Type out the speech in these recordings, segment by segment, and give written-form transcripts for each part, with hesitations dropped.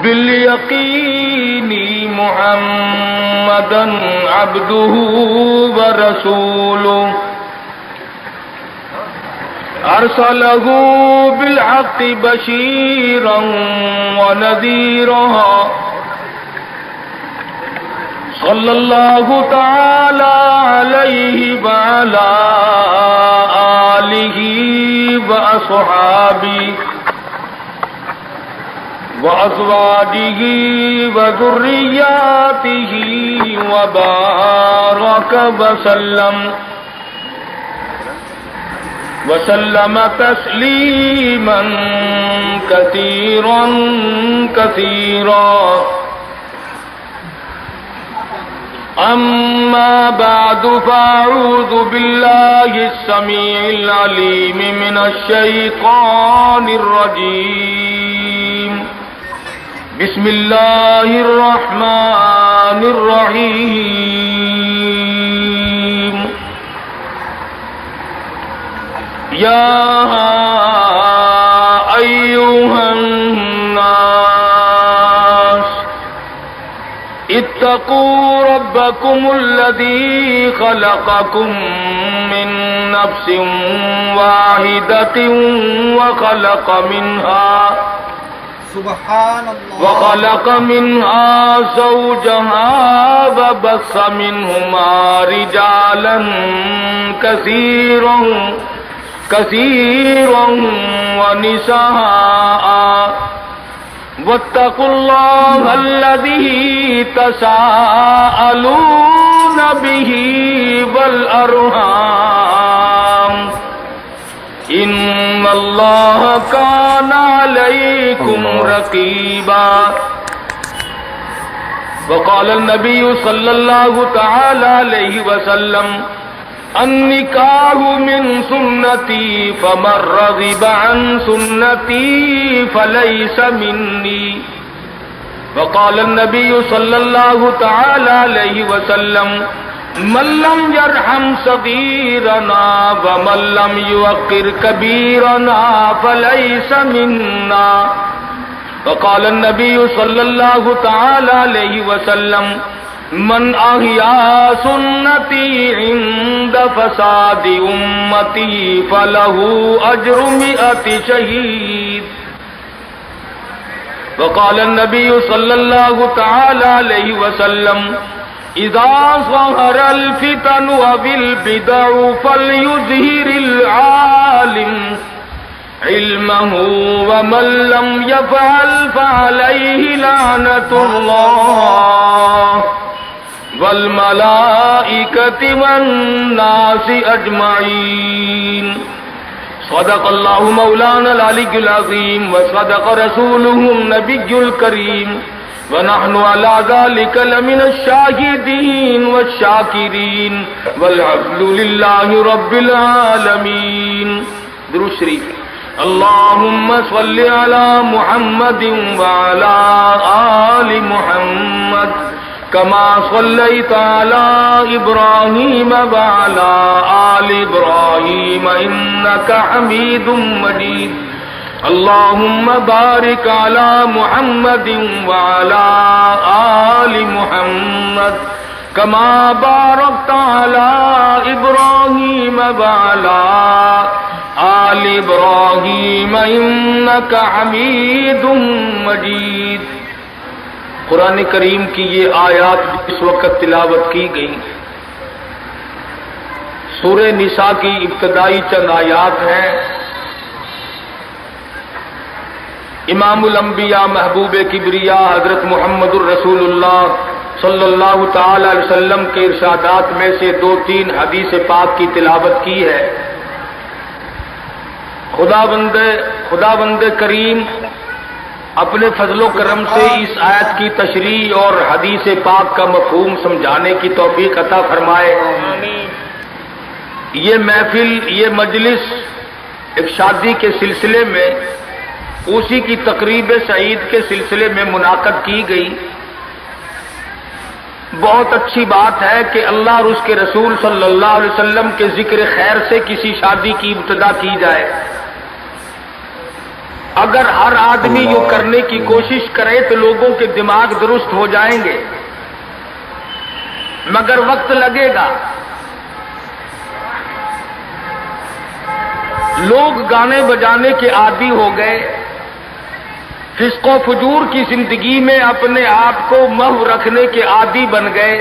باليقين محمدا عبده ورسوله أرسله بالحق بشيرا ونذيرا صلى الله تعالى عليه وعلى آله وأصحابه وأزواجه وذرياته وبارك وسلم تسليما كثيرا كثيرا. أما بعد فأعوذ بالله السميع العليم من الشيطان الرجيم. بسم الله الرحمن الرحيم. يا أيها الناس اتقوا ربكم الذي خلقكم من نفس واحدة وخلق منها زوجها وبث منهما رجالا كثيرا ونساء. واتقوا الله الذي تساءلون به والأرحام إن الله كان عليكم رقيبا. وقال النبي صلى الله تعالى عليه وسلم النکاح من سنتی فمن رغب عن سنتی فلیس منی. وقال النبی صلی اللہ تعالی علیہ وسلم من لم يرحم صغیرنا ومن لم يوقر کبیرنا فلیس منا. وقال النبی صلی اللہ تعالی علیہ وسلم من احیا سنتی عند فساد امتی فلہ اجر 100 شہید. وقال النبی صلی اللہ تعالی علیہ وسلم اذا ظہر الفتن والبدع فلیظہر العالم علمه ومن لم يفعل فعليه لعنة الله والملائكة والناس أجمعين. صدق الله مولانا العلي العظيم وصدق رسوله النبي الكريم ونحن على ذلك لمن الشاهدين والشاكرين والحمد لله رب العالمين. درود شریف. اللهم صل على محمد وعلى آل محمد كما صليت على إبراهيم وعلى آل إبراهيم إنك حميد مجيد. اللهم بارك على محمد وعلى آل محمد كما باركت على إبراهيم وعلى آل إبراهيم إنك حميد مجيد. قرآن کریم کی یہ آیات اس وقت تلاوت کی گئی سورہ نساء کی ابتدائی چند آیات ہیں. امام الانبیاء محبوب کبریا حضرت محمد الرسول اللہ صلی اللہ تعالی علیہ وسلم کے ارشادات میں سے 2-3 حدیث پاک کی تلاوت کی ہے. خداوند کریم اپنے فضل و کرم سے اس آیت کی تشریح اور حدیث پاک کا مفہوم سمجھانے کی توفیق عطا فرمائے. یہ محفل، یہ مجلس ایک شادی کے سلسلے میں، اسی کی تقریب سعید کے سلسلے میں منعقد کی گئی. بہت اچھی بات ہے کہ اللہ اور اس کے رسول صلی اللہ علیہ وسلم کے ذکر خیر سے کسی شادی کی ابتدا کی جائے. اگر ہر آدمی یہ کرنے کی کوشش کرے تو لوگوں کے دماغ درست ہو جائیں گے، مگر وقت لگے گا۔ لوگ گانے بجانے کے عادی ہو گئے، فسق و فجور کی زندگی میں اپنے آپ کو محو رکھنے کے عادی بن گئے،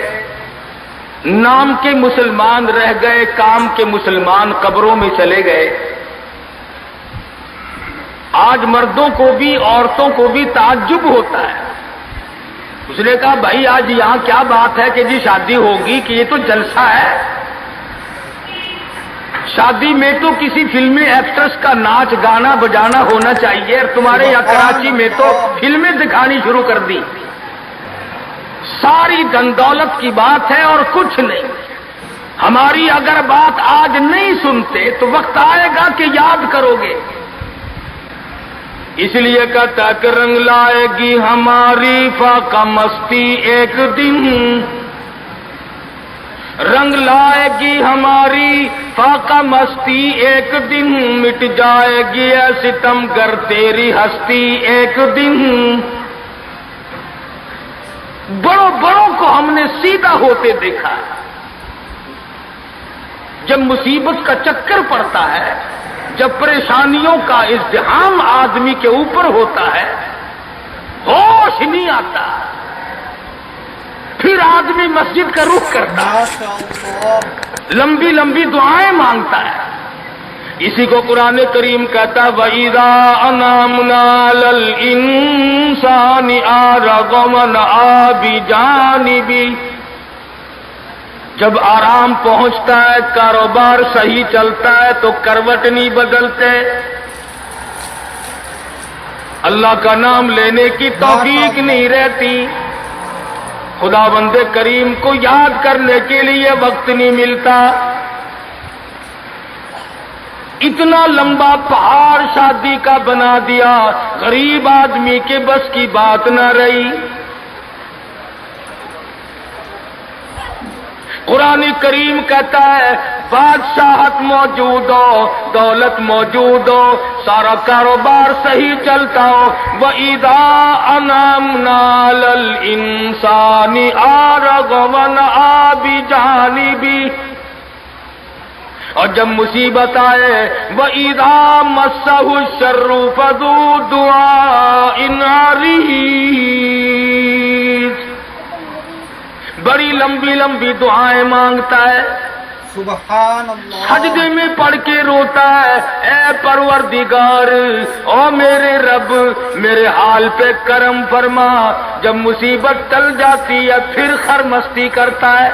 نام کے مسلمان رہ گئے، کام کے مسلمان قبروں میں چلے گئے۔ آج مردوں کو بھی عورتوں کو بھی تعجب ہوتا ہے۔ اس نے کہا بھائی آج یہاں کیا بات ہے کہ جی شادی ہوگی، کہ یہ تو جلسہ ہے۔ شادی میں تو کسی فلمی ایکٹرس کا ناچ گانا بجانا ہونا چاہیے، اور تمہارے یہاں کراچی میں تو فلمیں دکھانی شروع کر دی۔ ساری دن دولت کی بات ہے اور کچھ نہیں۔ ہماری اگر بات آج نہیں سنتے تو وقت آئے گا کہ یاد کرو گے۔ اس لیے کہتا کہ رنگ لائے گی ہماری فاقہ مستی ایک دن، رنگ لائے گی ہماری فاقہ مستی ایک دن، مٹ جائے گی اے ستم گر تیری ہستی ایک دن۔ بڑوں بڑوں کو ہم نے سیدھا ہوتے دیکھا ہے۔ جب مصیبت کا چکر پڑتا ہے، جب پریشانیوں کا ازدحام آدمی کے اوپر ہوتا ہے، ہوش نہیں آتا، پھر آدمی مسجد کا رخ کرتا ہے، لمبی لمبی دعائیں مانگتا ہے۔ اسی کو قرآن کریم کہتا ہے وَإِذَا أَنْعَمْنَا عَلَى الْإِنسَانِ أَعْرَضَ وَنَأَىٰ بِجَانِبِهِ، جب آرام پہنچتا ہے، کاروبار صحیح چلتا ہے تو کروٹ نہیں بدلتے، اللہ کا نام لینے کی توفیق نہیں رہتی، خدا بند کریم کو یاد کرنے کے لیے وقت نہیں ملتا۔ اتنا لمبا پہاڑ شادی کا بنا دیا، غریب آدمی کے بس کی بات نہ رہی۔ قرآن کریم کہتا ہے بادشاہت موجود ہو، دولت موجود ہو، سارا کاروبار صحیح چلتا ہو، وَإِذَا أَنْعَمْنَا عَلَى الْإِنسَانِ أَعْرَضَ وَنَأَىٰ بِجَانِبِهِ، اور جب مصیبت آئے وَإِذَا مَسَّهُ الشَّرُّ فَذُو دُعَاءٍ عَرِيضٍ، بڑی لمبی لمبی دعائیں مانگتا ہے، سبحان اللہ، سجدے میں پڑھ کے روتا ہے اے پروردگار، او میرے رب میرے حال پہ کرم فرما۔ جب مصیبت ٹل جاتی ہے پھر خرمستی کرتا ہے۔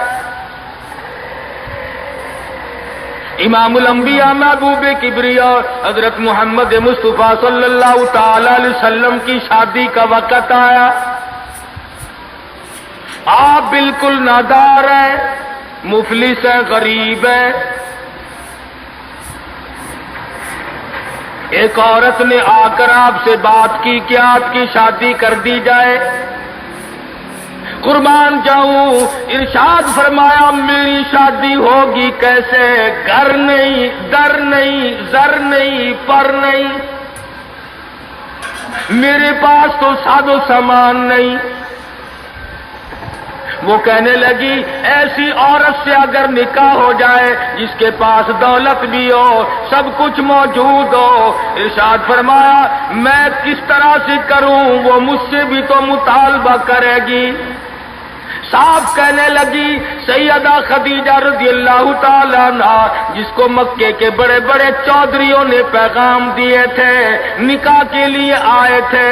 امام الانبیاء محبوب کبریا حضرت محمد مصطفیٰ صلی اللہ تعالی علیہ وسلم کی شادی کا وقت آیا، آپ بالکل نادار ہیں، مفلس ہیں، غریب ہیں۔ ایک عورت نے آ کر آپ سے بات کی کہ آپ کی شادی کر دی جائے۔ قربان جاؤں، ارشاد فرمایا میری شادی ہوگی کیسے؟ گھر نہیں، در نہیں، زر نہیں، پر نہیں، میرے پاس تو ساز و سامان نہیں۔ وہ کہنے لگی ایسی عورت سے اگر نکاح ہو جائے جس کے پاس دولت بھی ہو، سب کچھ موجود ہو، ارشاد فرمایا میں کس طرح سے کروں؟ وہ مجھ سے بھی تو مطالبہ کرے گی۔ صاحب کہنے لگی سیدہ خدیجہ رضی اللہ تعالیٰ عنہ، جس کو مکے کے بڑے بڑے چودھریوں نے پیغام دیے تھے، نکاح کے لیے آئے تھے،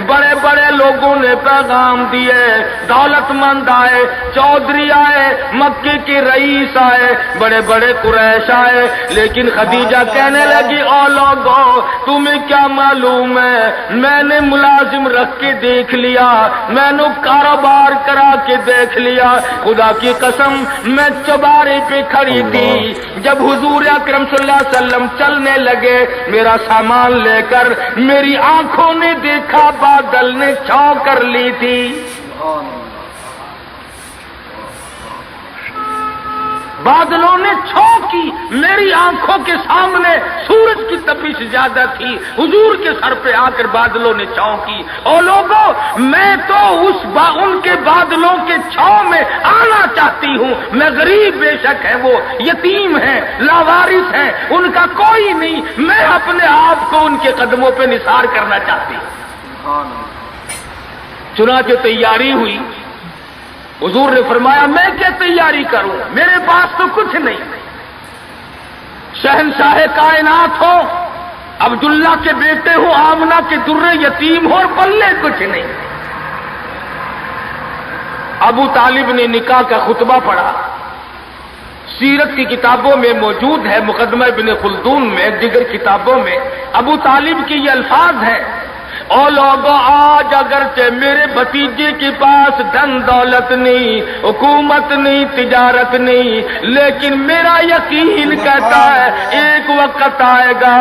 بڑے بڑے لوگوں نے پیغام دیے، دولت مند آئے، چودھری آئے، مکے کے رئیس آئے، بڑے بڑے قریش آئے، لیکن خدیجہ کہنے لگی او لوگو تمہیں کیا معلوم ہے، میں نے ملازم رکھ کے دیکھ لیا، میں نے کاروبار کرا کے دیکھ لیا، خدا کی قسم میں چوبارے پہ کھڑی تھی، جب حضور اکرم صلی اللہ علیہ وسلم چلنے لگے میرا سامان لے کر، میری آنکھوں نے دیکھا بادل نے چھاؤ کر لی تھی۔ بادلوں نے چھاؤں کی، میری آنکھوں کے سامنے سورج کی تپش زیادہ تھی، حضور کے سر پہ آ کر بادلوں نے چھاؤں کی۔ اور لوگوں، میں تو ان کے بادلوں کے چھاؤں میں آنا چاہتی ہوں۔ میں غریب بے شک ہے، وہ یتیم ہیں، لاوارث ہیں، ان کا کوئی نہیں، میں اپنے آپ کو ان کے قدموں پہ نثار کرنا چاہتی ہوں۔ چنانچہ تیاری ہوئی۔ حضور نے فرمایا میں کیا تیاری کروں، میرے پاس تو کچھ نہیں، شہنشاہ کائنات ہو، عبداللہ کے بیٹے ہو، آمنہ کے درے یتیم ہو، اور پلے کچھ نہیں۔ ابو طالب نے نکاح کا خطبہ پڑھا، سیرت کی کتابوں میں موجود ہے، مقدمہ ابن خلدون میں، دیگر کتابوں میں ابو طالب کے یہ الفاظ ہیں: او لوگوں، آج اگرچہ میرے بھتیجے کے پاس دھن دولت نہیں، حکومت نہیں، تجارت نہیں، لیکن میرا یقین کہتا ہے ایک وقت آئے گا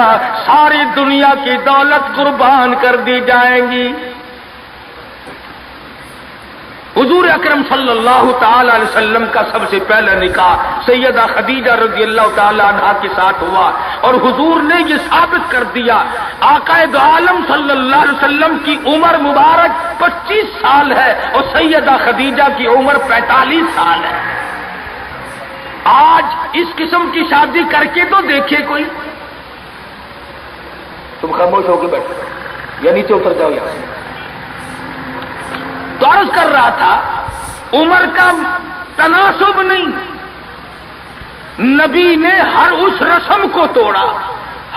ساری دنیا کی دولت قربان کر دی جائیں گی۔ حضور اکرم صلی اللہ تعالی علیہ وسلم کا سب سے پہلا نکاح سیدہ خدیجہ رضی اللہ تعالی عنہا کے ساتھ ہوا، اور حضور نے یہ ثابت کر دیا آقا دو عالم صلی اللہ علیہ وسلم کی عمر مبارک 25 سال ہے اور سیدہ خدیجہ کی عمر 45 سال ہے۔ آج اس قسم کی شادی کر کے تو دیکھے کوئی۔ تم خاموش ہو کے بیٹھو یا نیچے اتر جاؤ یہاں سے۔ تو عرض کر رہا تھا عمر کا تناسب نہیں، نبی نے ہر اس رسم کو توڑا،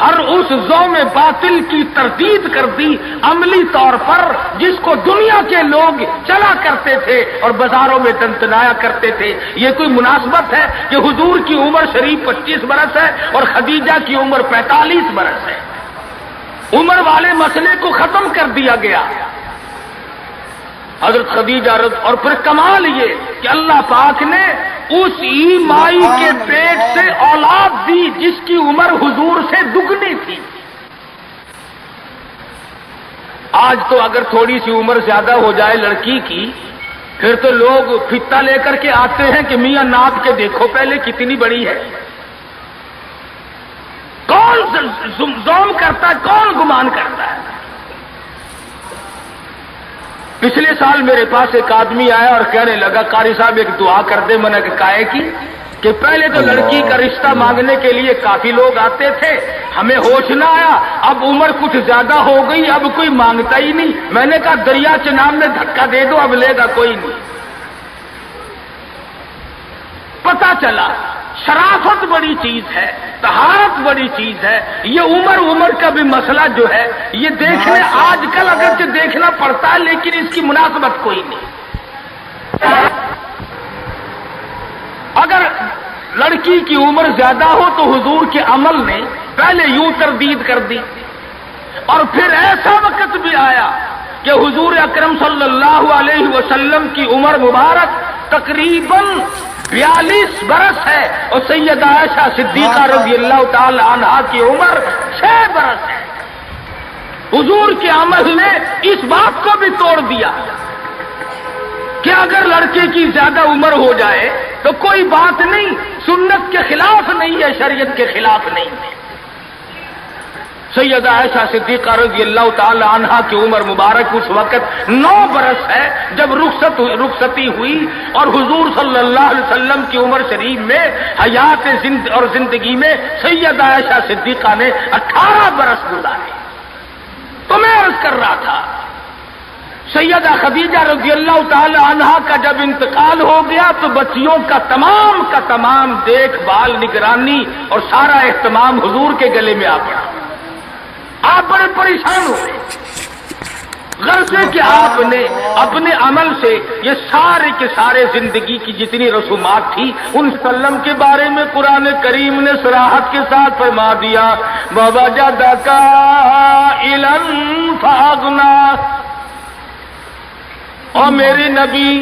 ہر اس ذوم باطل کی تردید کر دی عملی طور پر، جس کو دنیا کے لوگ چلا کرتے تھے اور بازاروں میں تنتنایا کرتے تھے۔ یہ کوئی مناسبت ہے کہ حضور کی عمر شریف 25 برس ہے اور خدیجہ کی عمر 45 برس ہے؟ عمر والے مسئلے کو ختم کر دیا گیا۔ حضرت خدیجہ اور پھر کمال یہ کہ اللہ پاک نے اس مائی کے پیٹ سے اولاد دی جس کی عمر حضور سے دگنی تھی۔ آج تو اگر تھوڑی سی عمر زیادہ ہو جائے لڑکی کی، پھر تو لوگ پھتا لے کر کے آتے ہیں کہ میاں ناپ کے دیکھو پہلے کتنی بڑی ہے۔ کون زوم کرتا ہے، کون گمان کرتا ہے؟ پچھلے سال میرے پاس ایک آدمی آیا اور کہنے لگا قاری صاحب ایک دعا کر دے۔ میں نے کہا کی کہ پہلے تو لڑکی کا رشتہ مانگنے کے لیے کافی لوگ آتے تھے، ہمیں ہوش نہ آیا، اب عمر کچھ زیادہ ہو گئی، اب کوئی مانگتا ہی نہیں۔ میں نے کہا دریا چناب میں دھکا دے دو، اب لے گا کوئی نہیں۔ پتہ چلا شرافت بڑی چیز ہے، طہارت بڑی چیز ہے۔ یہ عمر کا بھی مسئلہ جو ہے یہ دیکھنے آج کل اگرچہ دیکھنا پڑتا ہے لیکن اس کی مناسبت کوئی نہیں۔ اگر لڑکی کی عمر زیادہ ہو تو حضور کے عمل نے پہلے یوں تردید کر دی، اور پھر ایسا وقت بھی آیا کہ حضور اکرم صلی اللہ علیہ وسلم کی عمر مبارک تقریباً 42 برس ہے اور سیدہ عائشہ صدیقہ رضی اللہ تعالی عنہا کی عمر 6 برس ہے۔ حضور کے عمل نے اس بات کو بھی توڑ دیا کہ اگر لڑکے کی زیادہ عمر ہو جائے تو کوئی بات نہیں، سنت کے خلاف نہیں ہے، شریعت کے خلاف نہیں ہے۔ سیدہ عائشہ صدیقہ رضی اللہ تعالی عنہا کی عمر مبارک اس وقت 9 برس ہے جب رخصتی ہوئی، اور حضور صلی اللہ علیہ وسلم کی عمر شریف میں حیات اور زندگی میں سیدہ عائشہ صدیقہ نے 18 برس گزارے۔ تو میں عرض کر رہا تھا سیدہ خدیجہ رضی اللہ تعالی عنہا کا جب انتقال ہو گیا تو بچیوں کا تمام دیکھ بھال، نگرانی اور سارا اہتمام حضور کے گلے میں آ پڑا۔ آپ بڑے پریشان ہوئے، غرض ہے کہ آپ نے اپنے عمل سے یہ سارے کے سارے زندگی کی جتنی رسومات تھی ان سلم کے بارے میں قرآن کریم نے صراحت کے ساتھ فرما دیا، وَوَجَدَكَ عَائِلًا فَأَغْنَىٰ۔ اور میرے نبی،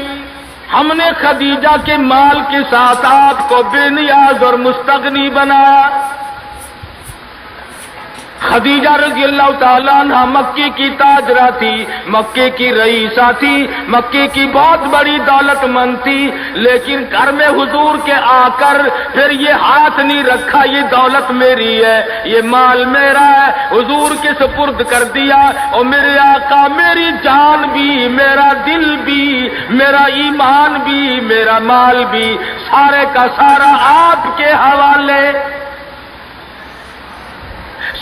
ہم نے خدیجہ کے مال کے ساتھ آپ کو بے نیاز اور مستغنی بنایا۔ خدیجہ رضی اللہ تعالیٰ عنہ مکے کی تاجرہ تھی، مکے کی رئیسہ تھی، مکے کی بہت بڑی دولت مند تھی، لیکن گھر میں حضور کے آ کر پھر یہ ہاتھ نہیں رکھا یہ دولت میری ہے، یہ مال میرا ہے، حضور کے سپرد کر دیا۔ اور میرے آقا میری جان بھی، میرا دل بھی، میرا ایمان بھی، میرا مال بھی، سارے کا سارا آپ کے حوالے۔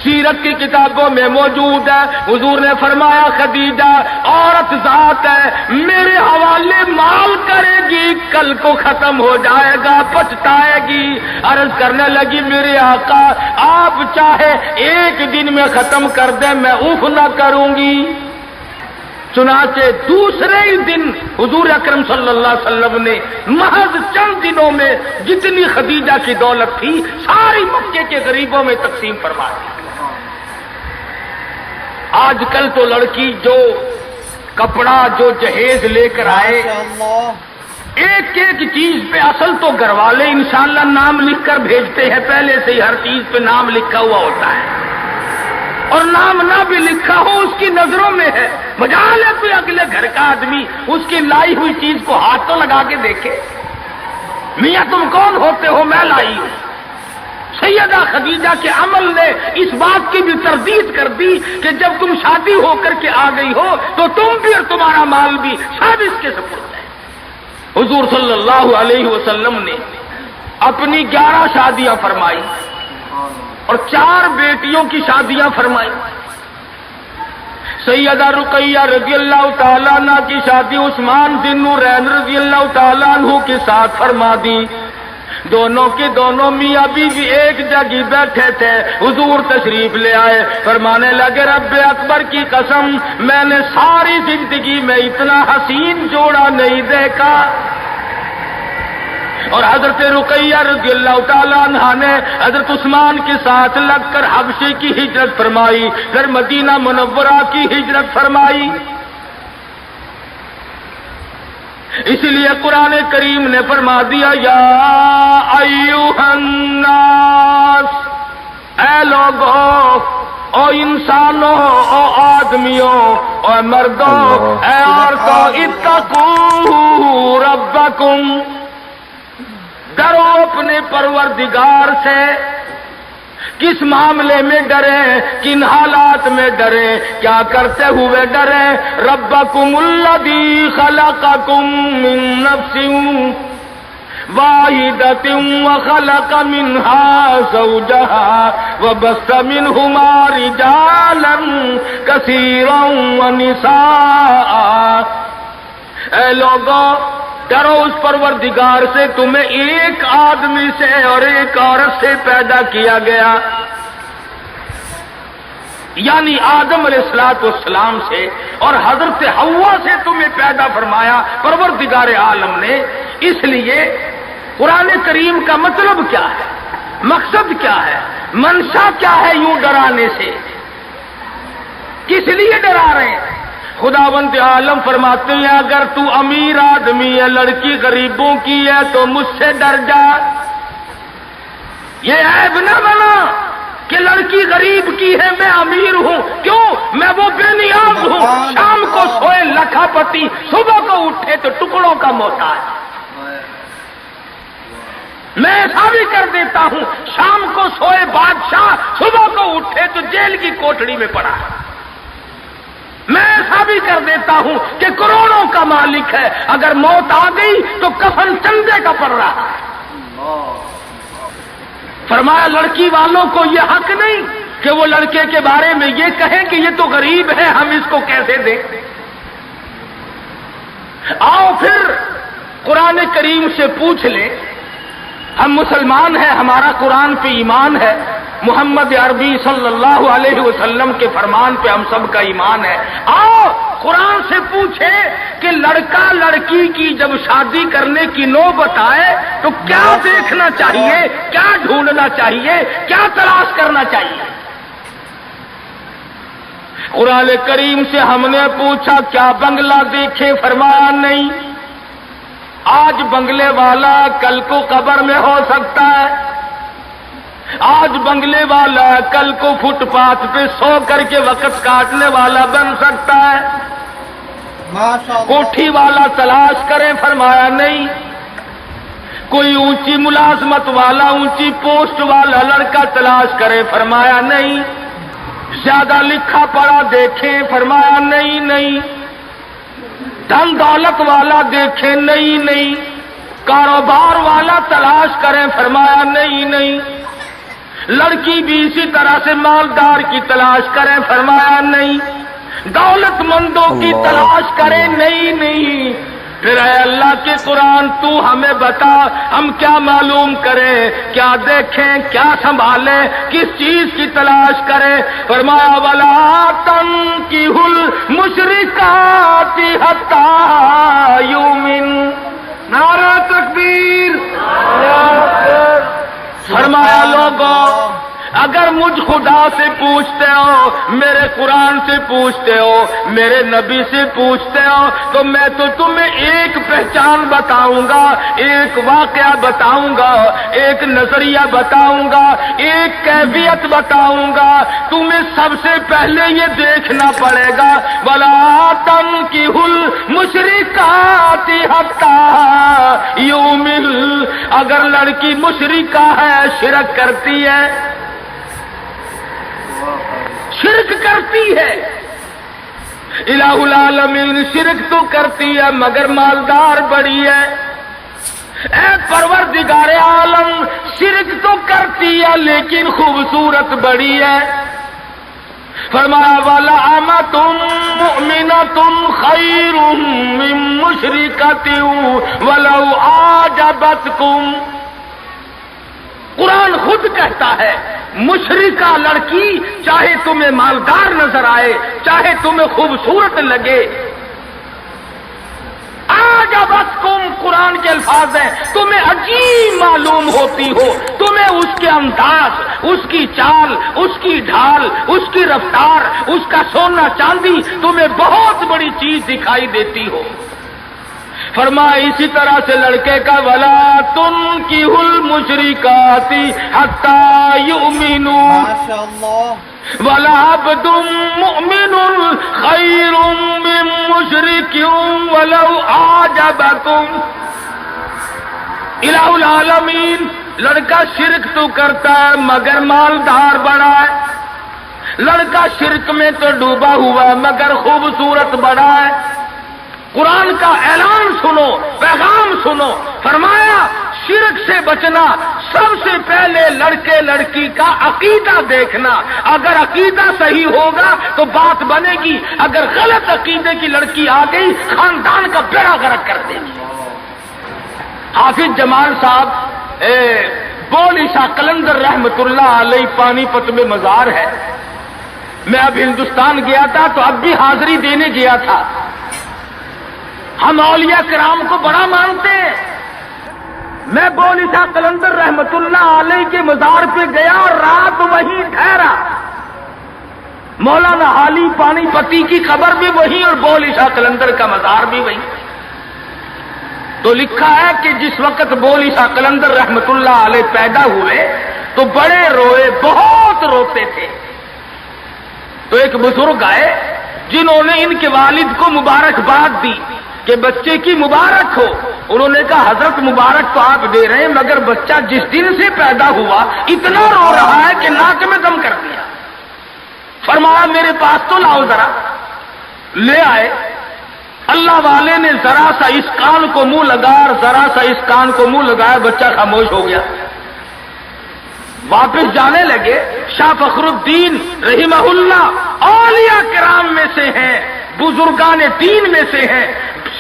سیرت کی کتابوں میں موجود ہے، حضور نے فرمایا خدیجہ عورت ذات ہے، میرے حوالے مال کرے گی، کل کو ختم ہو جائے گا، پچھتائے گی۔ عرض کرنے لگی میرے آقا آپ چاہے ایک دن میں ختم کر دیں میں اف نہ کروں گی۔ چنانچہ دوسرے ہی دن حضور اکرم صلی اللہ علیہ وسلم نے محض چند دنوں میں جتنی خدیجہ کی دولت تھی ساری مکے کے غریبوں میں تقسیم فرما دی۔ آج کل تو لڑکی جو کپڑا جو جہیز لے کر آئے، ایک ایک چیز پہ اصل تو گھر والے انشاءاللہ نام لکھ کر بھیجتے ہیں، پہلے سے ہی ہر چیز پہ نام لکھا ہوا ہوتا ہے، اور نام نہ بھی لکھا ہو اس کی نظروں میں ہے، مجال ہے کوئی اگلے گھر کا آدمی اس کی لائی ہوئی چیز کو ہاتھ تو لگا کے دیکھے، میاں تم کون ہوتے ہو میں لائی ہوں۔ سیدہ خدیجہ کے عمل نے اس بات کی بھی تردید کر دی کہ جب تم شادی ہو کر کے آ گئی ہو تو تم بھی اور تمہارا مال بھی سب اس کے سپرد ہے۔ حضور صلی اللہ علیہ وسلم نے اپنی 11 شادیاں فرمائی اور 4 بیٹیوں کی شادیاں فرمائی۔ سیدہ رقیہ رضی اللہ تعالیٰ عنہ کی شادی عثمان بن نورین رضی اللہ تعالیٰ عنہ کے ساتھ فرما دی۔ دونوں کے دونوں میاں بیوی ایک جگہ بیٹھے تھے، حضور تشریف لے آئے، فرمانے لگے رب اکبر کی قسم میں نے ساری زندگی میں اتنا حسین جوڑا نہیں دیکھا۔ اور حضرت رقیہ رضی اللہ تعالیٰ عنہ نے حضرت عثمان کے ساتھ لگ کر حبشے کی ہجرت فرمائی، پھر مدینہ منورہ کی ہجرت فرمائی۔ اس لیے قرآن کریم نے فرما دیا یا ایھا الناس، اے لوگوں، او انسانوں، او آدمیوں، او مردوں، اے عورتوں، اتقوا ربکم، ڈرو اپنے پروردگار سے۔ کس معاملے میں ڈریں، کن حالات میں ڈریں، کیا کرتے ہوئے ڈریں؟ ربکم الذی خلقکم من نفس واحدۃ وخلق منها زوجها وبث منهما رجالا کثیرا ونساء۔ اے لوگوں ڈرو اس پروردگار سے، تمہیں ایک آدمی سے اور ایک عورت سے پیدا کیا گیا، یعنی آدم علیہ السلام سے، اور حضرت حوا سے تمہیں پیدا فرمایا پروردگار عالم نے۔ اس لیے قرآن کریم کا مطلب کیا ہے، مقصد کیا ہے، منشا کیا ہے یوں ڈرانے سے، کس لیے ڈرا رہے ہیں؟ خداوند عالم فرماتے ہیں اگر تو امیر آدمی ہے، لڑکی غریبوں کی ہے تو مجھ سے ڈر جا۔ یہ عیب نہ بنا کہ لڑکی غریب کی ہے میں امیر ہوں، کیوں؟ میں وہ بے نیاز ہوں، شام کو سوئے لکھا پتی، صبح کو اٹھے تو ٹکڑوں کا محتاج۔ میں ایسا بھی کر دیتا ہوں، شام کو سوئے بادشاہ، صبح کو اٹھے تو جیل کی کوٹڑی میں پڑا ہے۔ میں ایسا بھی کر دیتا ہوں کہ کروڑوں کا مالک ہے، اگر موت آ گئی تو کفن چندے کا پڑ رہا ہے۔ فرمایا لڑکی والوں کو یہ حق نہیں کہ وہ لڑکے کے بارے میں یہ کہیں کہ یہ تو غریب ہے ہم اس کو کیسے دیں۔ آؤ پھر قرآن کریم سے پوچھ لیں، ہم مسلمان ہیں، ہمارا قرآن پہ ایمان ہے، محمد عربی صلی اللہ علیہ وسلم کے فرمان پہ ہم سب کا ایمان ہے۔ آؤ قرآن سے پوچھے کہ لڑکا لڑکی کی جب شادی کرنے کی نوبت آئے تو کیا دیکھنا چاہیے، کیا ڈھونڈنا چاہیے، کیا تلاش کرنا چاہیے؟ قرآن کریم سے ہم نے پوچھا کیا بنگلہ دیکھے، فرمایا نہیں۔ آج بنگلے والا کل کو قبر میں ہو سکتا ہے، آج بنگلے والا کل کو فٹ پاتھ پہ سو کر کے وقت کاٹنے والا بن سکتا ہے. ماشاء اللہ. کوٹھی والا تلاش کریں، فرمایا نہیں. کوئی اونچی ملازمت والا، اونچی پوسٹ والا لڑکا تلاش کرے، فرمایا نہیں. زیادہ لکھا پڑھا دیکھیں، فرمایا نہیں نہیں. دھن دولت والا دیکھیں، نہیں نہیں. کاروبار والا تلاش کریں، فرمایا نہیں نہیں. لڑکی بھی اسی طرح سے مالدار کی تلاش کریں، فرمایا نہیں. دولت مندوں کی تلاش کریں، نہیں نہیں. پھر اے اللہ کے قرآن تو ہمیں بتا، ہم کیا معلوم کریں، کیا دیکھیں، کیا سنبھالیں، کس چیز کی تلاش کریں. فرمایا وَلَا تَنكِحُوا الْمُشْرِكَاتِ حَتَّىٰ يُؤْمِنَ. نعرہ تکبیر. فرمایا لوگوں، اگر مجھ خدا سے پوچھتے ہو، میرے قرآن سے پوچھتے ہو، میرے نبی سے پوچھتے ہو، تو میں تو تمہیں ایک پہچان بتاؤں گا، ایک واقعہ بتاؤں گا، ایک نظریہ بتاؤں گا، ایک کیفیت بتاؤں گا. تمہیں سب سے پہلے یہ دیکھنا پڑے گا وَلَا تَنكِحُوا الْمُشْرِكَاتِ حَتَّىٰ يُؤْمِنَ. اگر لڑکی مشرکہ ہے، شرک کرتی ہے، شرک کرتی ہے، الہ العالمین شرک تو کرتی ہے مگر مالدار بڑی ہے. اے پروردگار عالم، شرک تو کرتی ہے لیکن خوبصورت بڑی ہے. فرمایا وَلَأَمَةٌ مُؤْمِنَةٌ خَيْرٌ مِّن مُّشْرِكَةٍ وَلَوْ أَعْجَبَتْكُمْ. قرآن خود کہتا ہے مشرکہ لڑکی چاہے تمہیں مالدار نظر آئے، چاہے تمہیں خوبصورت لگے، اعجبتکم، قرآن کے الفاظ ہیں، تمہیں عجیب معلوم ہوتی ہو، تمہیں اس کے انداز، اس کی چال، اس کی ڈھال، اس کی رفتار، اس کا سونا چاندی تمہیں بہت بڑی چیز دکھائی دیتی ہو. فرمایا اسی طرح سے لڑکے کا وَلَا تُنكِحُوا الْمُشْرِكَاتِ حَتَّىٰ يُؤْمِنُوا. ماشاء اللہ. وَلَعَبْدٌ مُؤْمِنٌ خَيْرٌ مِّن مُّشْرِكٍ وَلَوْ أَعْجَبَكُمْ. الہ العالمین، لڑکا شرک تو کرتا ہے مگر مالدار بڑا ہے. لڑکا شرک میں تو ڈوبا ہوا ہے مگر خوبصورت بڑا ہے. قرآن کا اعلان سنو، پیغام سنو. فرمایا شرک سے بچنا، سب سے پہلے لڑکے لڑکی کا عقیدہ دیکھنا. اگر عقیدہ صحیح ہوگا تو بات بنے گی، اگر غلط عقیدے کی لڑکی آ گئی خاندان کا بیڑا غرق کر دے گی. حافظ جمال صاحب بول عیسیٰ قلندر رحمت اللہ علیہ پانی پت میں مزار ہے. میں اب ہندوستان گیا تھا تو اب بھی حاضری دینے گیا تھا. ہم اولیاء کرام کو بڑا مانتے ہیں. میں بول عیسیٰ قلندر رحمت اللہ علیہ کے مزار پہ گیا اور رات وہیں ٹھہرا. مولانا حالی پانی پتی کی قبر بھی وہیں اور بول عیسیٰ قلندر کا مزار بھی وہیں. تو لکھا ہے کہ جس وقت بول عیسیٰ قلندر رحمت اللہ علیہ پیدا ہوئے تو بڑے روئے، بہت روتے تھے. تو ایک بزرگ آئے جنہوں نے ان کے والد کو مبارکباد دی کہ بچے کی مبارک ہو. انہوں نے کہا حضرت مبارک تو آپ دے رہے ہیں مگر بچہ جس دن سے پیدا ہوا اتنا رو رہا ہے کہ ناک میں دم کر دیا. فرمایا میرے پاس تو لاؤ ذرا. لے آئے. اللہ والے نے ذرا سا اس کان کو منہ لگایا اور ذرا سا اس کان کو منہ لگایا، بچہ خاموش ہو گیا. واپس جانے لگے. شاہ فخر الدین رحمہ اللہ اولیاء کرام میں سے ہیں، بزرگان دین میں سے ہیں.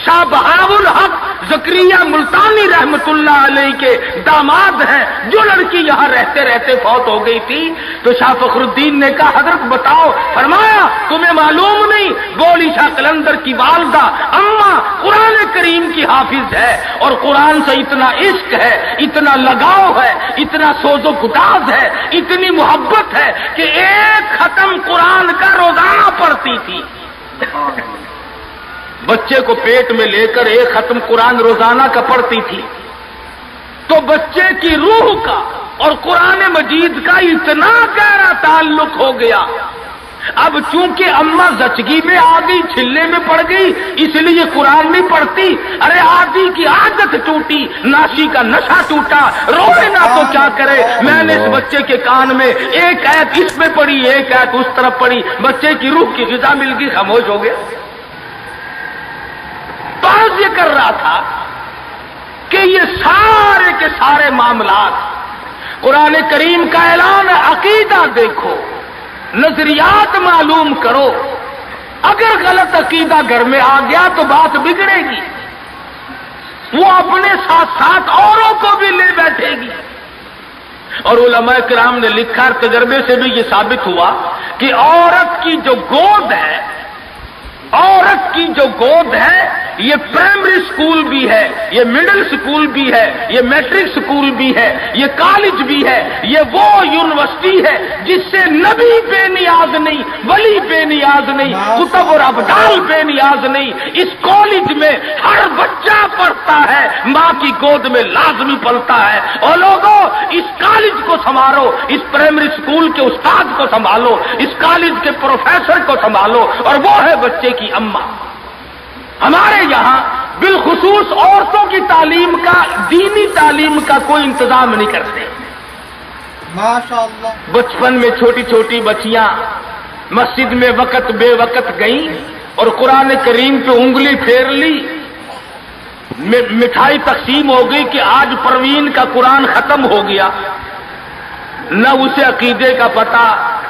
شاہ بہاء الحق زکریا ملتانی رحمت اللہ علیہ کے داماد ہیں. جو لڑکی یہاں رہتے رہتے فوت ہو گئی تھی تو شاہ فخر الدین نے کہا حضرت بتاؤ. فرمایا تمہیں معلوم نہیں، بول عیسیٰ قلندر کی والدہ اماں قرآن کریم کی حافظ ہے اور قرآن سے اتنا عشق ہے، اتنا لگاؤ ہے، اتنا سوز و گداز ہے، اتنی محبت ہے کہ ایک ختم قرآن کا روزانہ پڑھتی تھی. بچے کو پیٹ میں لے کر ایک ختم قرآن روزانہ کا پڑھتی تھی. تو بچے کی روح کا اور قرآن مجید کا اتنا گہرا تعلق ہو گیا. اب چونکہ اماں زچگی میں آ گئی، چھلے میں پڑ گئی، اس لیے قرآن نہیں پڑھتی. ارے آدھی کی عادت ٹوٹی، ناشی کا نشہ ٹوٹا، روئے نہ تو کیا کرے. میں نے اس بچے کے کان میں ایک آیت اس میں پڑھی، ایک آیت اس طرف پڑھی، بچے کی روح کی غذا مل گئی، خاموش ہو گیا. تو یہ کر رہا تھا کہ یہ سارے کے سارے معاملات قرآن کریم کا اعلان ہے. عقیدہ دیکھو، نظریات معلوم کرو. اگر غلط عقیدہ گھر میں آ گیا تو بات بگڑے گی، وہ اپنے ساتھ ساتھ اوروں کو بھی لے بیٹھے گی. اور علماء کرام نے لکھا، تجربے سے بھی یہ ثابت ہوا کہ عورت کی جو گود ہے، عورت کی جو گود ہے، یہ پرائمری سکول بھی ہے، یہ مڈل سکول بھی ہے، یہ میٹرک سکول بھی ہے، یہ کالج بھی ہے، یہ وہ یونیورسٹی ہے جس سے نبی بے نیاز نہیں، ولی بے نیاز نہیں، کتب اور ابدال بے نیاز نہیں. اس کالج میں ہر بچہ پڑھتا ہے، ماں کی گود میں لازمی پلتا ہے. اور لوگوں، اس کالج کو سنبھالو، اس پرائمری سکول کے استاد کو سنبھالو، اس کالج کے پروفیسر کو سنبھالو، اور وہ ہے بچے کی اماں. ہمارے یہاں بالخصوص عورتوں کی تعلیم کا، دینی تعلیم کا کوئی انتظام نہیں کرتے. ماشاءاللہ. بچپن میں چھوٹی چھوٹی بچیاں مسجد میں وقت بے وقت گئیں اور قرآن کریم پہ انگلی پھیر لی، مٹھائی تقسیم ہو گئی کہ آج پروین کا قرآن ختم ہو گیا. نہ اسے عقیدے کا پتہ،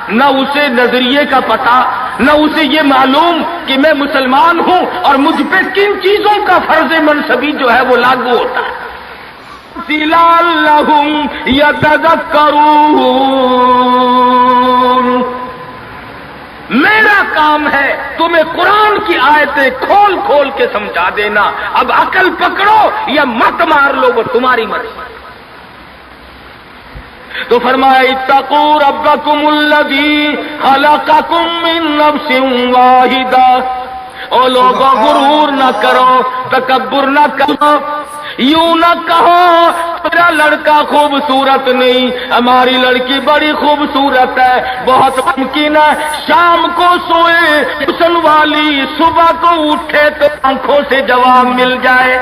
نہ اسے نظریے کا پتہ، نہ اسے یہ معلوم کہ میں مسلمان ہوں اور مجھ پہ کن چیزوں کا فرض منصبی جو ہے وہ لاگو ہوتا ہے. لعلہم یتذکرون. میرا کام ہے تمہیں قرآن کی آیتیں کھول کھول کے سمجھا دینا. اب عقل پکڑو یا مت مار لو، وہ تمہاری مرضی. تو فرمایا اتقوا ربکم الذی خلقکم من نفس واحدہ. او لوگوں، غرور نہ کرو، تکبر نہ کرو، یوں نہ کہو میرا لڑکا خوبصورت نہیں، ہماری لڑکی بڑی خوبصورت ہے. بہت ممکن ہے شام کو سوئے حسن والی، صبح کو اٹھے تو آنکھوں سے جواب مل جائے.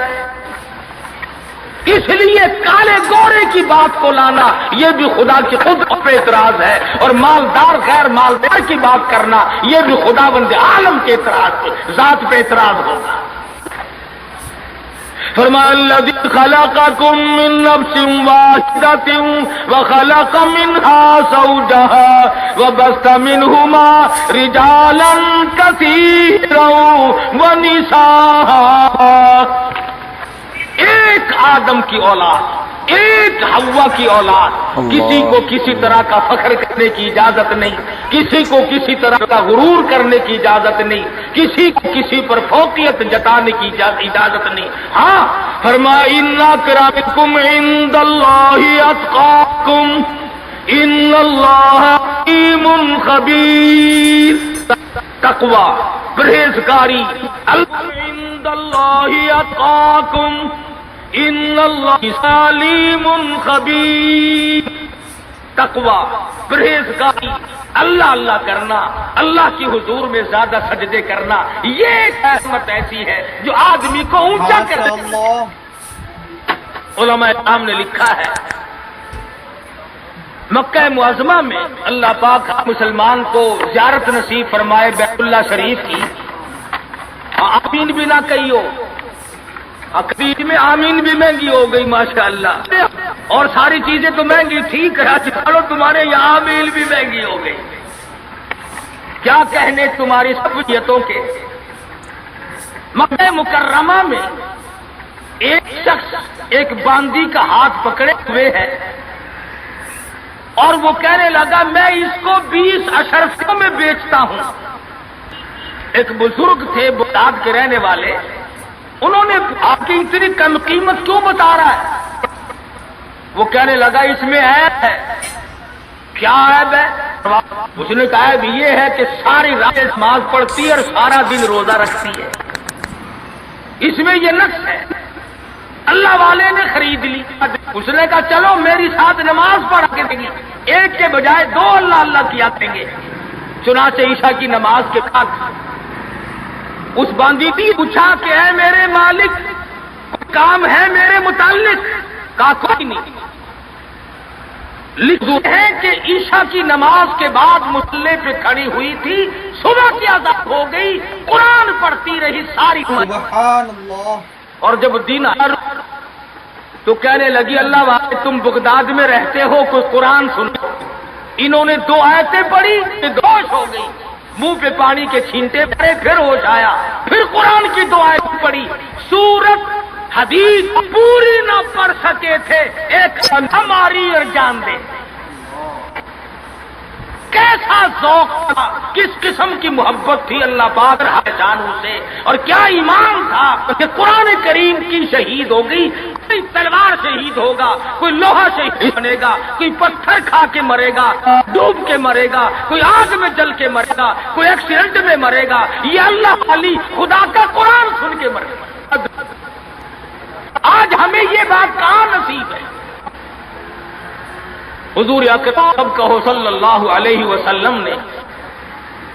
اس لیے کالے گورے کی بات کو لانا یہ بھی خدا کی خود پہ اعتراض ہے، اور مالدار غیر مالدار کی بات کرنا یہ بھی خدا بند عالم کے اعتراض پہ، ذات پہ اعتراض ہوگا. فرمایا الذی خلقکم من نفس واحدۃ وخلق منها زوجها وبث منهما رجالا كثيرا ونساء. ایک آدم کی اولاد، ایک حوا کی اولاد. کسی کو کسی طرح کا فخر کرنے کی اجازت نہیں، کسی کو کسی طرح کا غرور کرنے کی اجازت نہیں، کسی کو کسی پر فوقیت جتانے کی اجازت نہیں. ہاں فرمایا ان اکرمکم عند اللہ اتقاکم ان اللہ علیم خبیر. تقوی، پرہیزگاری، عند اللہ اتقاکم ان اللہ علیم خبیر. تقوی، پرہیزگاری، اللہ اللہ کرنا، اللہ کی حضور میں زیادہ سجدے کرنا، یہ ایک عظمت ایسی ہے جو آدمی کو اونچا کر دیتی ہے. علماء کرام نے لکھا ہے مکہ معظمہ میں اللہ پاک مسلمان کو زیارت نصیب فرمائے بیت اللہ شریف کی. آمین بھی نہ کہیو، عقید میں آمین بھی مہنگی ہو گئی ماشاءاللہ، اور ساری چیزیں تو مہنگی تھی، کراچی والوں تمہارے یہاں آمین بھی مہنگی ہو گئی. کیا کہنے تمہاری سہولیتوں کے. مکہ مکرمہ میں ایک شخص ایک باندی کا ہاتھ پکڑے ہوئے ہے اور وہ کہنے لگا میں اس کو 20 اشرفیوں میں بیچتا ہوں. ایک بزرگ تھے بغداد کے رہنے والے، انہوں نے آپ کی اتنی کم قیمت کیوں بتا رہا ہے؟ وہ کہنے لگا اس میں عیب ہے. کیا عیب ہے؟ اس نے کہا عیب یہ ہے کہ ساری رات نماز پڑھتی ہے اور سارا دن روزہ رکھتی ہے. اس میں یہ نقص ہے. اللہ والے نے خرید لی. اس نے کہا چلو میری ساتھ نماز پڑھ کے دیں گے, ایک کے بجائے دو اللہ اللہ کیا کریں گے. چنانچہ عشاء کی نماز کے بعد اس باندی نے پوچھا کہ اے میرے مالک کوئی کام ہے میرے متعلق؟ کہا کوئی نہیں. لکھتے ہیں کہ عشاء کی نماز کے بعد مصلی پہ کھڑی ہوئی تھی, صبح کی اذان ہو گئی, قرآن پڑھتی رہی ساری امت. سبحان اللہ. اور جب دن آیا تو کہنے لگی اللہ والے تم بغداد میں رہتے ہو, کوئی قرآن سنو. انہوں نے 2 آیتیں پڑھی, ہوش ہو گئی, منہ پہ پانی کے چھینٹے پڑے, پھر ہوش آیا, پھر قرآن کی 2 آیتیں پڑھی. سورت حدیث پوری نہ پڑھ سکے تھے, ایک ہماری اور جان دے. کیسا ذوق تھا, کس قسم کی محبت تھی اللہ پاک جانوں سے, اور کیا ایمان تھا کہ قرآن کریم کی شہید ہو گئی. کوئی تلوار شہید ہوگا, کوئی لوہا شہید بنے گا, کوئی پتھر کھا کے مرے گا, ڈوب کے مرے گا, کوئی آگ میں جل کے مرے گا, کوئی ایکسیڈنٹ میں مرے گا. یہ اللہ والی خدا کا قرآن سن کے مرے گا. آج ہمیں یہ بات کہاں نصیب ہے؟ حضور اکرم کہو صلی اللہ علیہ وسلم نے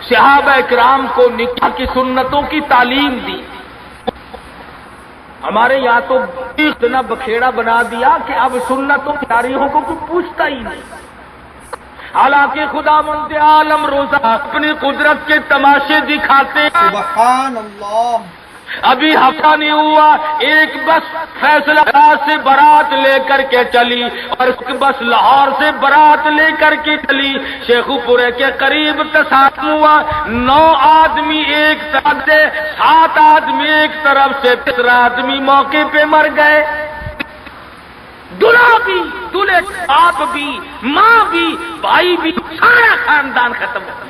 صحابہ کرام کو نکاح کی سنتوں کی تعلیم دی. ہمارے یہاں تو اتنا بکھیڑا بنا دیا کہ اب سنتوں کی تاریخوں کو کوئی پوچھتا ہی نہیں. حالانکہ خدا مند عالم روزہ اپنی قدرت کے تماشے دکھاتے. سبحان اللہ. ابھی ہفتہ نہیں ہوا, ایک بس فیصلہ آباد سے بارات لے کر کے چلی, اور ایک بس لاہور سے بارات لے کر کے چلی. شیخو پورے کے قریب تصادم ہوا, 9 آدمی ایک طرف سے, 7 آدمی ایک طرف سے, 3 آدمی موقع پہ مر گئے. دلہا بھی, دلہے باپ بھی, ماں بھی, بھائی بھی, سارا خاندان ختم ہو گیا.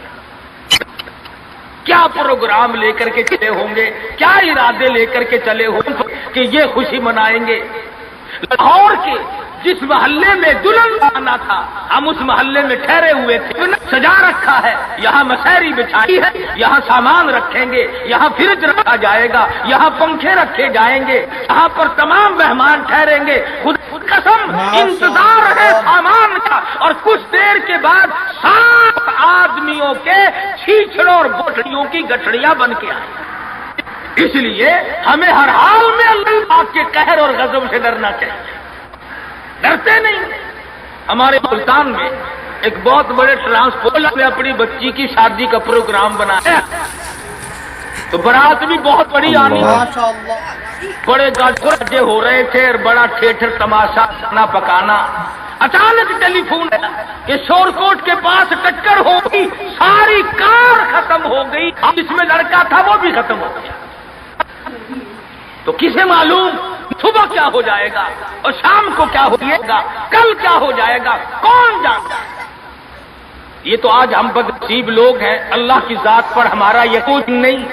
کیا پروگرام لے کر کے چلے ہوں گے, کیا ارادے لے کر کے چلے ہوں گے کہ یہ خوشی منائیں گے. لاہور کے جس محلے میں دلہن آنا تھا, ہم اس محلے میں ٹھہرے ہوئے تھے, سجا رکھا ہے, یہاں مسحری بچھائی ہے, یہاں سامان رکھیں گے, یہاں فریج رکھا جائے گا, یہاں پنکھے رکھے جائیں گے, یہاں پر تمام مہمان ٹھہریں گے. خود قسم انتظار ہے سامان کا, اور کچھ دیر کے بعد 7 آدمیوں کے چھیچڑوں اور بوٹڑیوں کی گٹھڑیاں بن کے آئیں. اس لیے ہمیں ہر حال میں اللہ پاک کے قہر اور غضب سے ڈرنا چاہیے. ڈرتے نہیں. ہمارے ملتان میں ایک بہت بڑے ٹرانسپورٹ نے اپنی بچی کی شادی کا پروگرام بنایا, تو برات بھی بہت بڑی آنی, ماشاء اللہ. بڑے گاجے ہو رہے تھے, اور بڑا ٹھیٹر تماشا کھانا پکانا. اچانک ٹیلی فون ہے کہ شور کوٹ کے پاس ٹکر ہو گئی, ساری کار ختم ہو گئی, جس میں لڑکا تھا وہ بھی ختم ہو گیا. تو کسے معلوم صبح کیا ہو جائے گا, اور شام کو کیا ہو جائے گا, کل کیا ہو جائے گا, کون جانتا ہے. یہ تو آج ہم بدنصیب لوگ ہیں, اللہ کی ذات پر ہمارا یقین نہیں,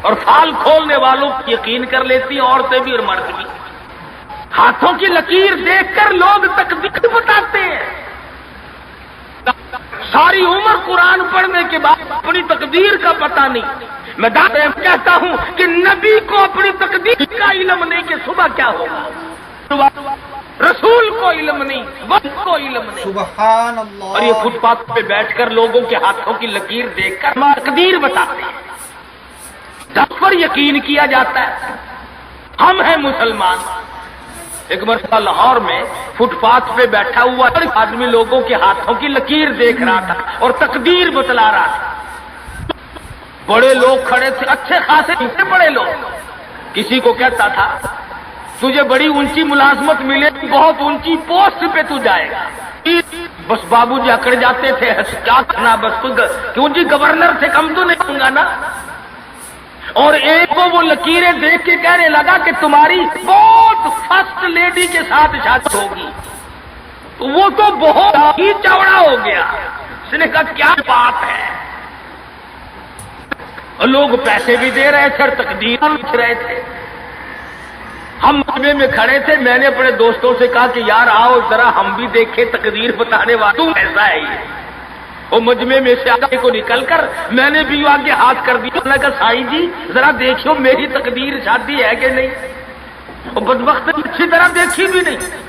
اور فال کھولنے والوں کی یقین کر لیتی ہیں, عورتیں بھی اور مرد بھی. ہاتھوں کی لکیر دیکھ کر لوگ تقدیر بتاتے ہیں. ساری عمر قرآن پڑھنے کے بعد اپنی تقدیر کا پتہ نہیں. میں کہتا ہوں کہ نبی کو اپنی تقدیر کا علم نہیں کہ صبح کیا ہوگا, رسول کو علم نہیں, وقت کو علم نہیں. سبحان اللہ. اور یہ فٹ پاتھ پہ بیٹھ کر لوگوں کے ہاتھوں کی لکیر دیکھ کر تقدیر بتاتے ہیں. دس پر یقین کیا جاتا ہے. ہم ہیں مسلمان. ایک مرتبہ لاہور میں فٹ پاتھ پہ بیٹھا ہوا آدمی لوگوں کے ہاتھوں کی لکیر دیکھ رہا تھا اور تقدیر بتلا رہا تھا. بڑے لوگ کھڑے تھے, اچھے خاصے بڑے لوگ. کسی کو کہتا تھا تجھے بڑی اونچی ملازمت ملے, بہت اونچی پوسٹ پہ تو جائے گا. بس بابو جی اکڑ جاتے تھے, کیا کرنا, بس کیوں جی گورنر سے کم تو نہیں ہوں گا نا. اور ایک کو وہ لکیریں دیکھ کے کہنے لگا کہ تمہاری بہت فرسٹ لیڈی کے ساتھ شادی ہوگی. وہ تو بہت ہی چوڑا ہو گیا. اس نے کہا کیا بات ہے. اور لوگ پیسے بھی دے رہے تھے اور تقدیر لکھ رہے تھے. ہم مجمع میں کھڑے تھے, میں نے اپنے دوستوں سے کہا کہ یار آؤ ذرا ہم بھی دیکھیں تقدیر بتانے والا ایسا ہے. وہ مجمع میں سے آگے کو نکل کر میں نے بھی آگے ہاتھ کر دیا. میں نے کہا سائی جی ذرا دیکھو میری تقدیر شادی ہے کہ نہیں. وہ بدبخت نے اچھی طرح دیکھی بھی نہیں.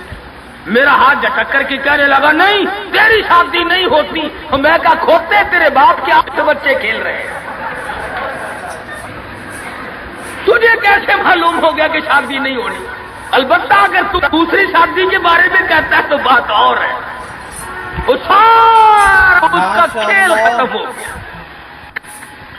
میرا ہاتھ جھٹک کر کے کہنے لگا نہیں تیری شادی نہیں ہوتی. اور میں کہا کھوتے تیرے باپ کے 8 بچے کھیل رہے ہیں. تجھے کیسے معلوم ہو گیا کہ شادی نہیں ہونی؟ البتہ اگر تو دوسری شادی کے بارے میں کہتا ہے تو بات اور ہے. وہ سارا اس کا کھیل ختم ہو گیا.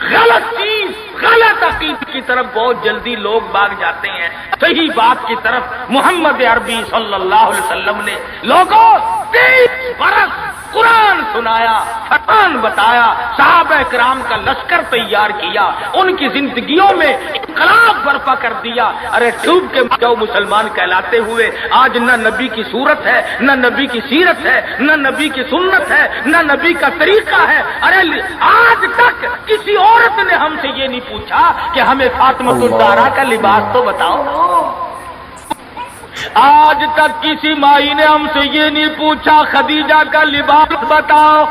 غلط چیز غلط عقیدے کی طرف بہت جلدی لوگ بھاگ جاتے ہیں. صحیح بات کی طرف محمد عربی صلی اللہ علیہ وسلم نے لوگوں 23 برس قرآن سنایا، فرمان بتایا، صحابہ کرام کا لشکر تیار کیا، ان کی زندگیوں میں انقلاب برپا کر دیا. ارے ڈوب کے جاؤ مسلمان کہلاتے ہوئے آج نہ نبی کی صورت ہے، نہ نبی کی سیرت ہے، نہ نبی کی سنت ہے، نہ نبی کا طریقہ ہے. ارے آج تک کسی عورت نے ہم سے یہ نہیں پوچھا کہ ہمیں فاطمہ الزہرا کا لباس تو بتاؤ. آج تک کسی مائی نے ہم سے یہ نہیں پوچھا خدیجہ کا لباس بتاؤ.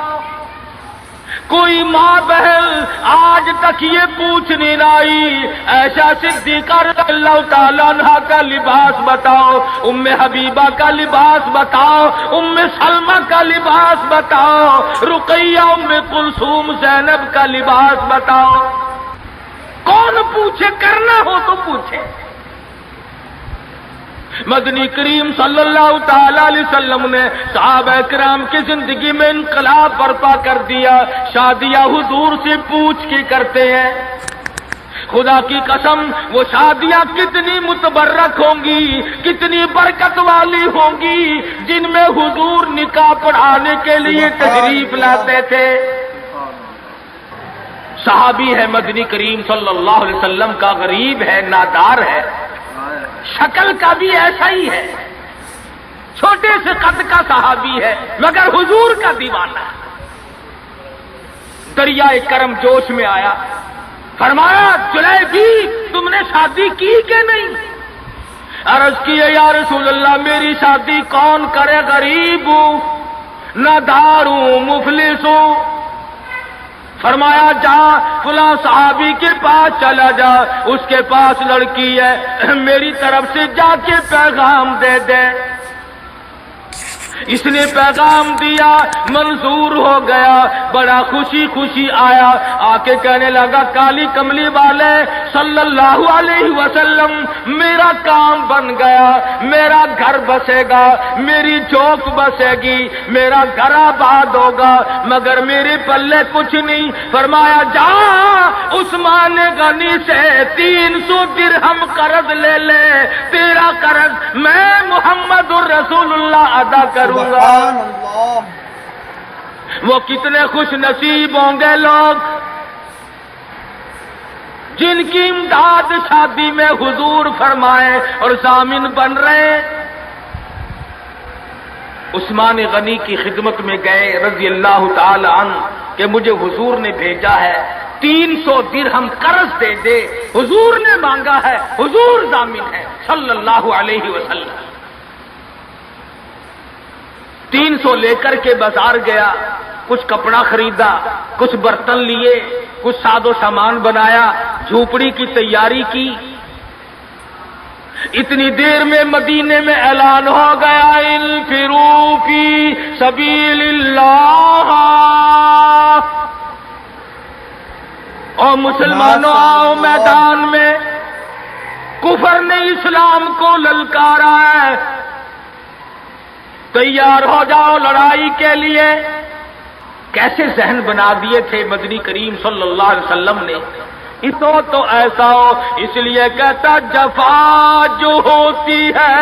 کوئی ماں بہن آج تک یہ پوچھنے نہ آئی ایسا صدیقہ رضی اللہ تعالیٰ عنہ کا لباس بتاؤ، ام حبیبہ کا لباس بتاؤ، ام سلمہ کا لباس بتاؤ، رقیہ ام کلثوم زینب کا لباس بتاؤ. کون پوچھے؟ کرنا ہو تو پوچھے. مدنی کریم صلی اللہ تعالی علیہ وسلم نے صحابہ کرام کی زندگی میں انقلاب برپا کر دیا. شادیاں حضور سے پوچھ کے کرتے ہیں. خدا کی قسم وہ شادیاں کتنی متبرک ہوں گی، کتنی برکت والی ہوں گی جن میں حضور نکاح پڑھانے کے لیے تشریف لاتے تھے. صحابی ہے مدنی کریم صلی اللہ علیہ وسلم کا، غریب ہے، نادار ہے، شکل کا بھی ایسا ہی ہے، چھوٹے سے قد کا صحابی ہے مگر حضور کا دیوانہ. دریائے کرم جوش میں آیا، فرمایا جلیبی تم نے شادی کی کہ نہیں؟ عرض کی یا رسول اللہ میری شادی کون کرے، غریب ہوں، نادار ہوں، مفلس ہوں. فرمایا جا فلاں صحابی کے پاس چلا جا، اس کے پاس لڑکی ہے، میری طرف سے جا کے پیغام دے دے. اس نے پیغام دیا، منظور ہو گیا، بڑا خوشی خوشی آیا، آ کے کہنے لگا کالی کملی والے صلی اللہ علیہ وسلم میرا کام بن گیا، میرا گھر بسے گا، میری چوک بسے گی، میرا گھر آباد ہوگا، مگر میرے پلے کچھ نہیں. فرمایا جا عثمان غنی سے 300 درہم قرض لے لے، تیرا قرض میں محمد الرسول اللہ ادا کروں گا. سبحان اللہ. وہ کتنے خوش نصیب ہوں گے لوگ جن کی امداد شادی میں حضور فرمائے اور ضامن بن رہے. عثمان غنی کی خدمت میں گئے رضی اللہ تعالی عنہ کہ مجھے حضور نے بھیجا ہے 300 درہم قرض دے دے. حضور نے مانگا ہے، حضور ضامن ہے صلی اللہ علیہ وسلم. 300 لے کر کے بازار گیا، کچھ کپڑا خریدا، کچھ برتن لیے، کچھ ساز و سامان بنایا، جھوپڑی کی تیاری کی. اتنی دیر میں مدینے میں اعلان ہو گیا انفروا فی سبیل اللہ، اور مسلمانوں آؤ میدان میں. کفر نے اسلام کو للکارا ہے، تیار ہو جاؤ لڑائی کے لیے. کیسے ذہن بنا دیے تھے مدنی کریم صلی اللہ علیہ وسلم نے. تو ایسا ہو، اس لیے کہتا جفا جو ہوتی ہے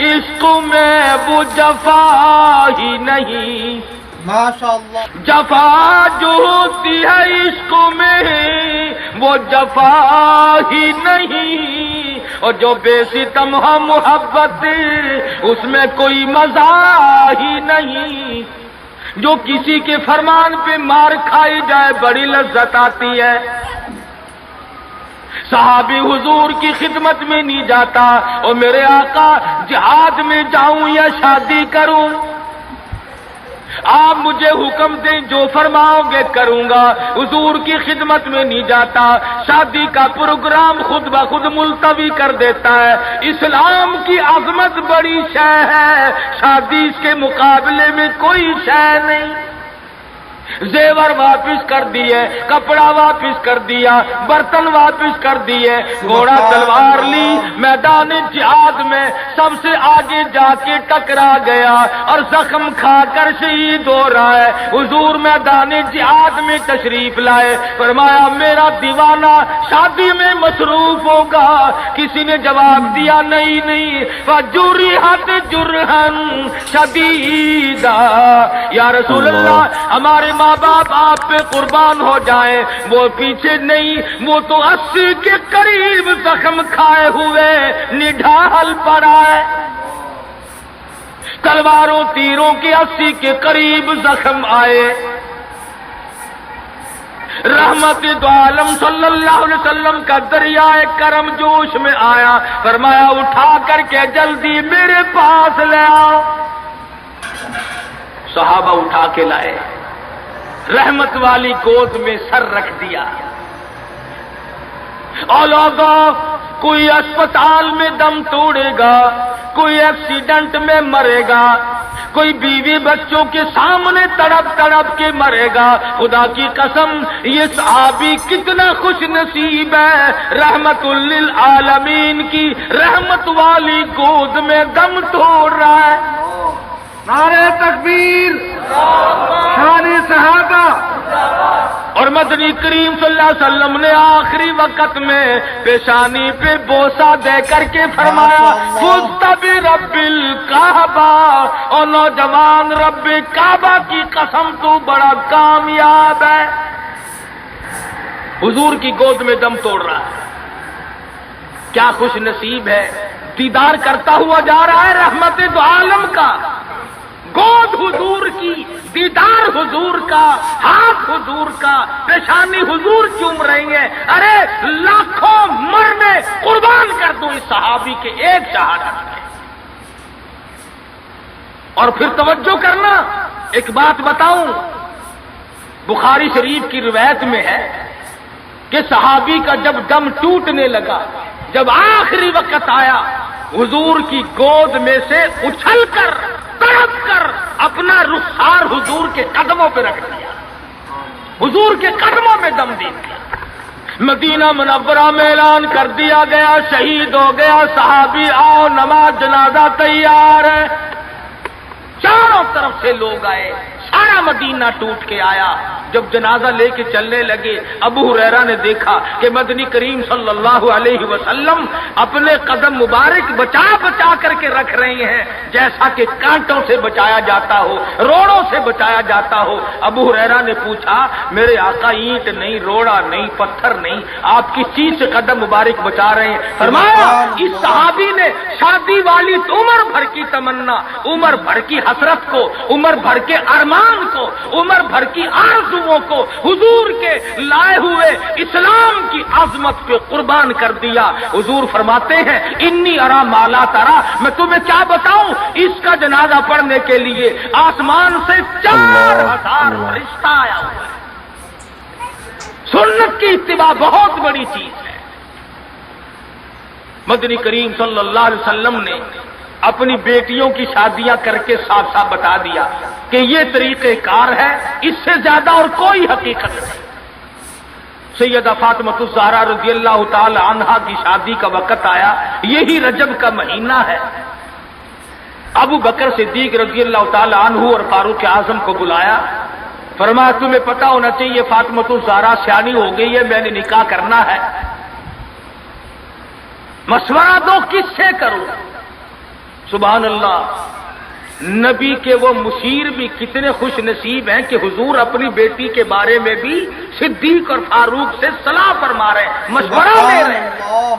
عشق میں وہ جفا ہی نہیں. ماشاءاللہ. جفا جو ہوتی ہے عشق میں وہ جفا ہی نہیں، اور جو بے ستم ہو محبت اس میں کوئی مزہ ہی نہیں. جو کسی کے فرمان پہ مار کھائی جائے بڑی لذت آتی ہے. صحابی حضور کی خدمت میں نہیں جاتا اور میرے آقا جہاد میں جاؤں یا شادی کروں. آپ مجھے حکم دیں جو فرماؤ گے کروں گا، حضور کی خدمت میں نہیں جاتا، شادی کا پروگرام خود بخود ملتوی کر دیتا ہے۔ اسلام کی عظمت بڑی شے ہے، شادی اس کے مقابلے میں کوئی شے نہیں۔ زیور واپس کر دیے، کپڑا واپس کر دیا، برتن واپس کر دیے، گھوڑا تلوار لی، میدان جہاد میں سب سے آگے جا کے ٹکرا گیا اور زخم کھا کر شہید ہو رہا ہے۔ حضور میدان جہاد میں تشریف لائے، فرمایا میرا دیوانہ شادی میں مصروف ہوگا۔ کسی نے جواب دیا نہیں، فجرحت جرحن شدیدا، یا رسول اللہ ہمارے ماں باپ آپ پہ قربان ہو جائیں، وہ پیچھے نہیں، وہ تو 80 کے قریب زخم کھائے ہوئے نڈھال پڑا ہے، تلواروں تیروں کے 80 کے قریب زخم آئے۔ رحمت دو عالم صلی اللہ علیہ وسلم کا دریائے کرم جوش میں آیا، فرمایا اٹھا کر کے جلدی میرے پاس لے آؤ۔ صحابہ اٹھا کے لائے، رحمت والی گود میں سر رکھ دیا۔ اور لوگوں، کوئی اسپتال میں دم توڑے گا، کوئی ایکسیڈنٹ میں مرے گا، کوئی بیوی بچوں کے سامنے تڑپ تڑپ کے مرے گا۔ خدا کی قسم یہ صحابی کتنا خوش نصیب ہے، رحمت للعالمین کی رحمت والی گود میں دم توڑ رہا ہے۔ نعرہ تکبیر، شان صحابہ۔ اور مدنی کریم صلی اللہ علیہ وسلم نے آخری وقت میں پیشانی پہ بوسہ دے کر کے فرمایا فزت برب الکعبہ، اور نوجوان رب کعبہ کی قسم تو بڑا کامیاب ہے۔ حضور کی گود میں دم توڑ رہا ہے، کیا خوش نصیب ہے، دیدار کرتا ہوا جا رہا ہے رحمت دو عالم کا، گود حضور کی، دیدار حضور کا، ہاتھ حضور کا، پیشانی حضور چوم رہی ہیں۔ ارے لاکھوں مرنے قربان کر دو اس صحابی کے ایک شہادت میں۔ اور پھر توجہ کرنا، ایک بات بتاؤں، بخاری شریف کی روایت میں ہے کہ صحابی کا جب دم ٹوٹنے لگا، جب آخری وقت آیا، حضور کی گود میں سے اچھل کر تڑپ کر اپنا رخسار حضور کے قدموں پہ رکھ دیا، حضور کے قدموں میں دم دے دیا۔ مدینہ منورہ میں اعلان کر دیا گیا شہید ہو گیا صحابی، آؤ نماز جنازہ تیار ہے۔ چاروں طرف سے لوگ آئے، سارا مدینہ ٹوٹ کے آیا۔ جب جنازہ لے کے چلنے لگے، ابو ہریرہ نے دیکھا کہ مدنی کریم صلی اللہ علیہ وسلم اپنے قدم مبارک بچا بچا کر کے رکھ رہے ہیں، جیسا کہ کانٹوں سے بچایا جاتا ہو، روڑوں سے بچایا جاتا ہو۔ ابو ہریرہ نے پوچھا میرے آقا اینٹ نہیں، روڑا نہیں، پتھر نہیں، آپ کس چیز سے قدم مبارک بچا رہے ہیں؟ فرمایا اس صحابی نے شادی والی عمر بھر کی تمنا، عمر بھر کی حسرت کو، عمر بھر کے ارمان کو، عمر بھر کی آرزو کو حضور کے لائے ہوئے اسلام کی عظمت پہ قربان کر دیا۔ حضور فرماتے ہیں انی ارا ما لا ترا، میں تمہیں کیا بتاؤں، اس کا جنازہ پڑھنے کے لیے آسمان سے 4000 فرشتہ آیا ہوا ہے۔ سنت کی اتباع بہت بڑی چیز ہے۔ مدنی کریم صلی اللہ علیہ وسلم نے اپنی بیٹیوں کی شادیاں کر کے صاف صاف بتا دیا کہ یہ طریقہ کار ہے، اس سے زیادہ اور کوئی حقیقت نہیں۔ سیدہ فاطمہ الزہرا رضی اللہ تعالی عنہا کی شادی کا وقت آیا، یہی رجب کا مہینہ ہے۔ ابو بکر صدیق رضی اللہ تعالی عنہ اور فاروق اعظم کو بلایا، فرمایا تمہیں پتہ ہونا چاہیے فاطمہ الزہرا سیانی ہو گئی ہے، میں نے نکاح کرنا ہے، مشورہ دو کس سے کروں؟ سبحان اللہ، نبی کے وہ مشیر بھی کتنے خوش نصیب ہیں کہ حضور اپنی بیٹی کے بارے میں بھی صدیق اور فاروق سے صلاح فرما رہے ہیں، مشورہ دے رہے ہیں۔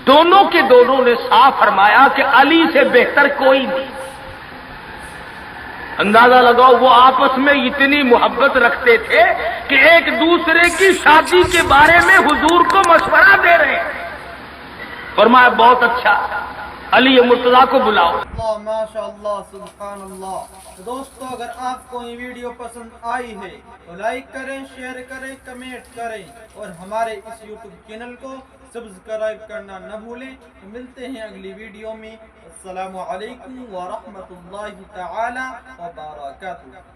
دونوں کے دونوں نے صاف فرمایا کہ علی سے بہتر کوئی نہیں۔ اندازہ لگاؤ وہ آپس میں اتنی محبت رکھتے تھے کہ ایک دوسرے کی شادی کے بارے میں حضور کو مشورہ دے رہے ہیں۔ فرمایا بہت اچھا، علی مرتضیٰ کو بلاؤ۔ اللہ ماشاء اللہ سبحان اللہ۔ تو دوستو اگر آپ کو یہ ویڈیو پسند آئی ہے تو لائک کریں، شیئر کریں، کمنٹ کریں اور ہمارے اس یوٹیوب چینل کو سبسکرائب کرنا نہ بھولیں۔ ملتے ہیں اگلی ویڈیو میں۔ السلام علیکم ورحمۃ اللہ تعالی وبرکاتہ۔